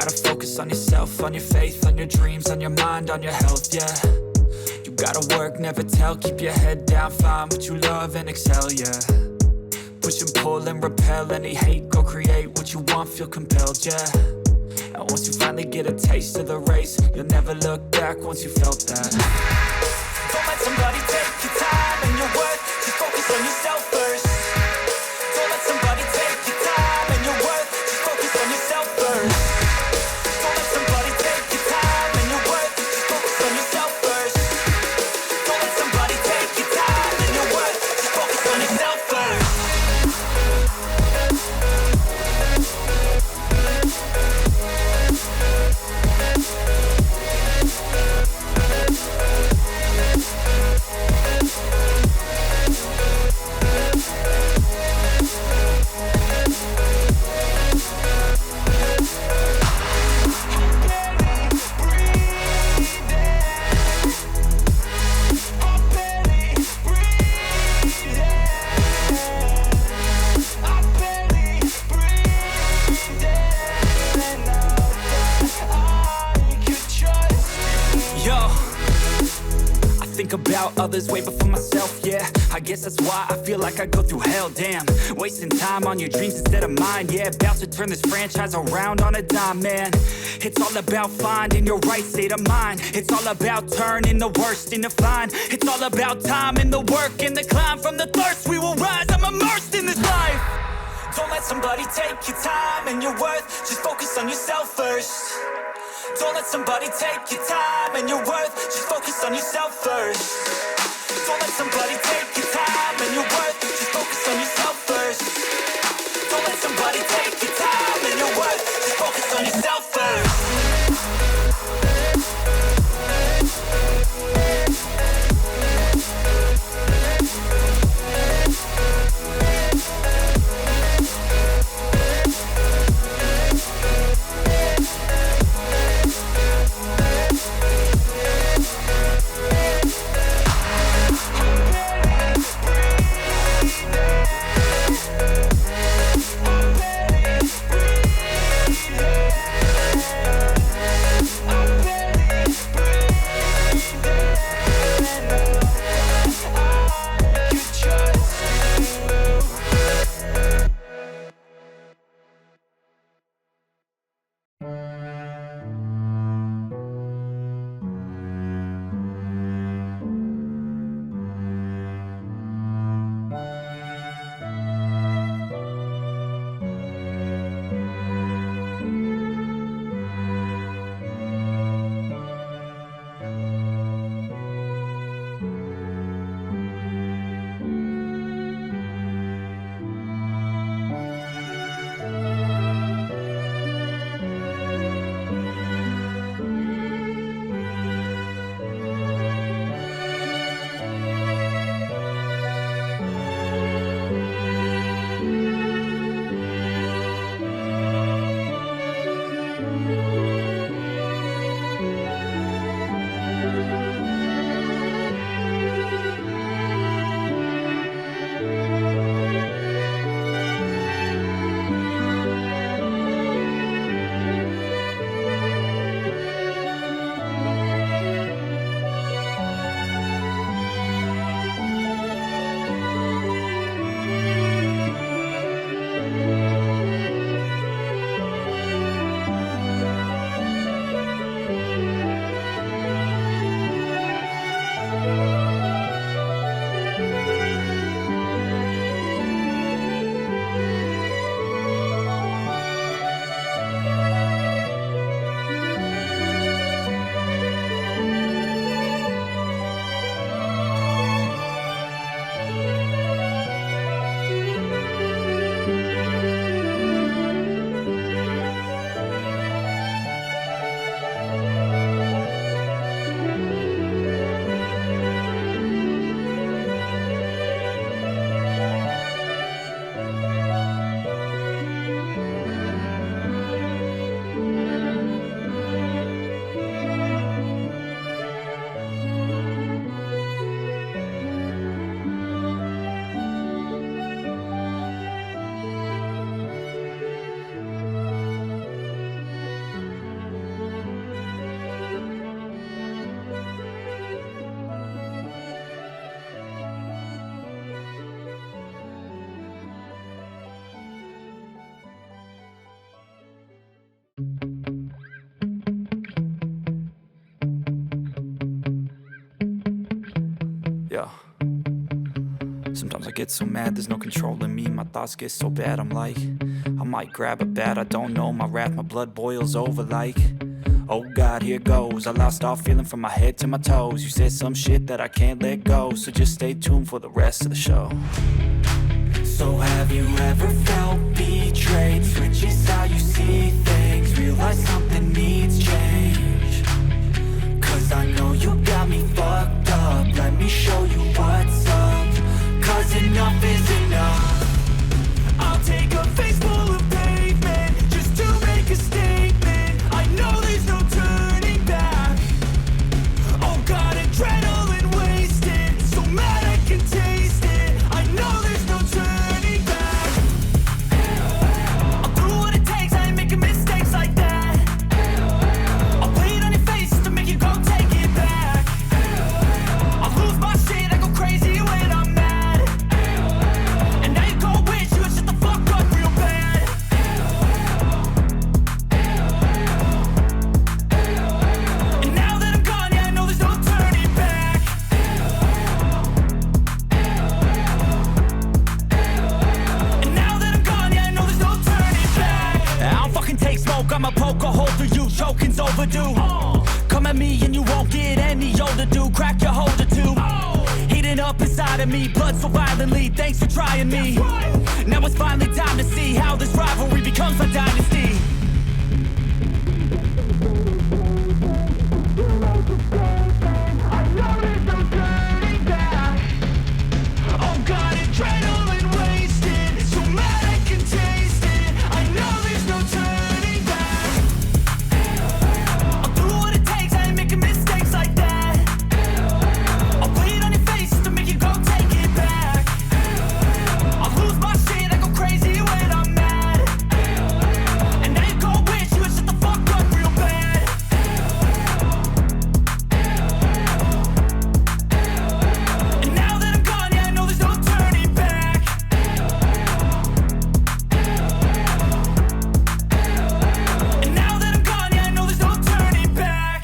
gotta focus on yourself, on your faith, on your dreams, on your mind, on your health, yeah. You gotta work, never tell, keep your head down, find what you love and excel, yeah. Push and pull and repel any hate, go create what you want, feel compelled, yeah. And once you finally get a taste of the race, you'll never look back once you felt that. Don't let somebody take your time and your worth, just focus on yourself first. Don't let somebody take your time and your worth, just focus on yourself first. Don't let somebody take your time and your worth, just focus on yourself first. Don't let somebody take your time and your worth, just focus on yourself first. About others way before myself, yeah. I guess that's why I feel like I go through hell, damn. Wasting time on your dreams instead of mine, yeah. About to turn this franchise around on a dime, man. It's all about finding your right state of mind. It's all about turning the worst into fine. It's all about time and the work and the climb. From the thirst we will rise, I'm immersed in this life. Don't let somebody take your time and your worth, just focus on yourself first. Don't let somebody take your time and your worth, just focus on yourself first. Don't let somebody take your time and your worth, just focus on yourself first. Don't let somebody take your time and your worth, just focus on yourself first. Yeah. Sometimes I get so mad, there's no controlling me. My thoughts get so bad, I'm like, I might grab a bat, I don't know. My wrath, my blood boils over like, oh God, here goes. I lost all feeling from my head to my toes. You said some shit that I can't let go, so just stay tuned for the rest of the show. So have you ever felt betrayed? Switches how you see things, realize something needs change. Cause I know you got me fucked up, let me show you what's up. Cause enough is enough. I'll take a face full of pavement just to make a statement. I know there's no turning back. Oh God, adrenaline wasted, so mad I can taste it. I know there's no turning back. I'll do what it takes, I ain't making mistakes like that. I'll play it on your face to make you go take it back. I'll lose my shit, I go crazy when I'm mad. And now you go wish you would shut the fuck up real bad. And now that I'm gone, yeah, I know there's no turning back. And now that I'm gone, yeah, I know there's no turning back. I don't fucking take smoke, I'ma poke a hole through you, choking's overdue. Come at me and you won't get any older, dude. Crack your holder too. Heating up inside of me, blood so violently. Thanks for trying me. Now it's finally time to see how this rivalry becomes a dynasty. I know there's no turning back. Oh God, adrenaline wasted, so mad I can taste it. I know there's no turning back. I'll do what it takes, I ain't making mistakes like that. I'll play it on your face to make you go take it back. I'll lose my shit, I go crazy when I'm mad. And now you go wish you would shut the fuck up real bad. And now that I'm gone, yeah, I know there's no turning back. And now that I'm gone, yeah, I know there's no turning back.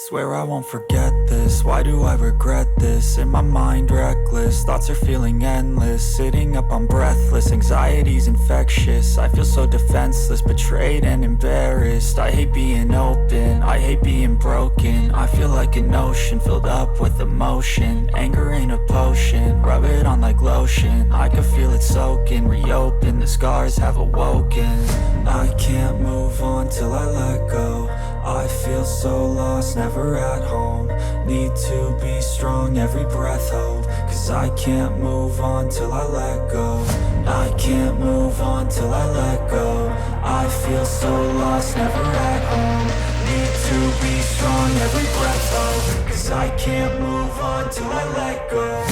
Swear I won't forget this, why do I regret this? In my mind reckless, thoughts are feeling endless. Sitting up I'm breathless, anxiety's infectious. I feel so defenseless, betrayed and embarrassed. I hate being open, I hate being broken. I feel like an ocean filled up with emotion. Anger ain't a potion, rub it on like lotion. I can feel it soaking, reopen, the scars have awoken. I can't move on till I let go. I feel so lost, never at home. Need to be strong, every breath hold. Cause I can't move on till I let go. I can't move on till I let go. I feel so lost, never at home. Need to be strong, every breath hold. Cause I can't move on till I let go.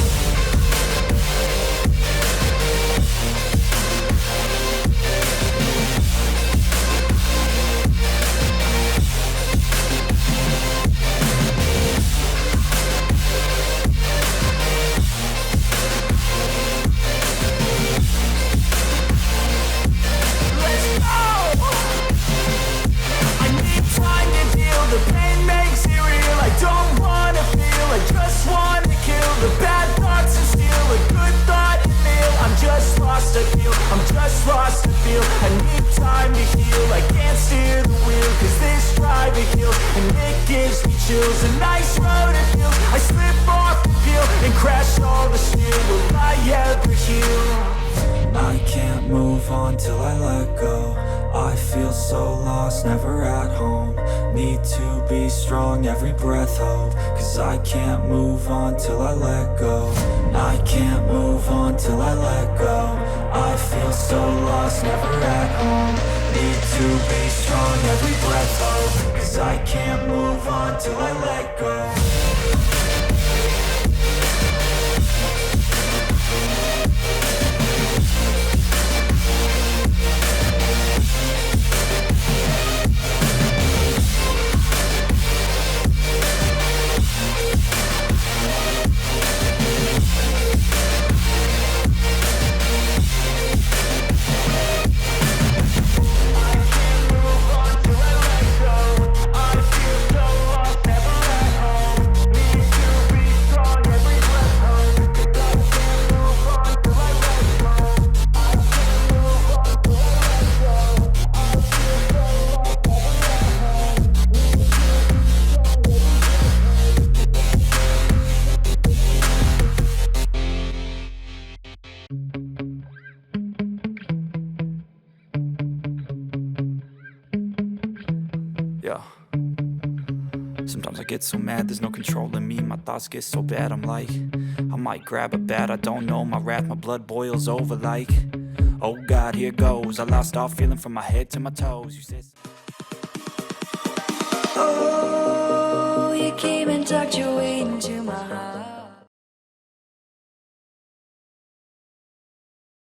The pain makes it real, I don't wanna feel, I just wanna kill the bad thoughts and steal a good thought and feel. I'm just lost, I feel, I'm just lost, I feel. I need time to heal, I can't steer the wheel. Cause this drive to heal, and it gives me chills. A nice road it feels, I slip off the peel and crash all the steel. Will I ever heal? I can't move on till I let go. I feel so lost, never at home. Need to be strong, every breath hold. Cause I can't move on till I let go. I can't move on till I let go. I feel so lost, never at home. Need to be strong, every breath hold. Cause I can't move on till I let go. I can't move Yeah. Sometimes I get so mad, there's no controlling me. My thoughts get so bad, I'm like, I might grab a bat, I don't know. My wrath, my blood boils over like, oh God, here goes. I lost all feeling from my head to my toes. You said, Oh, you came and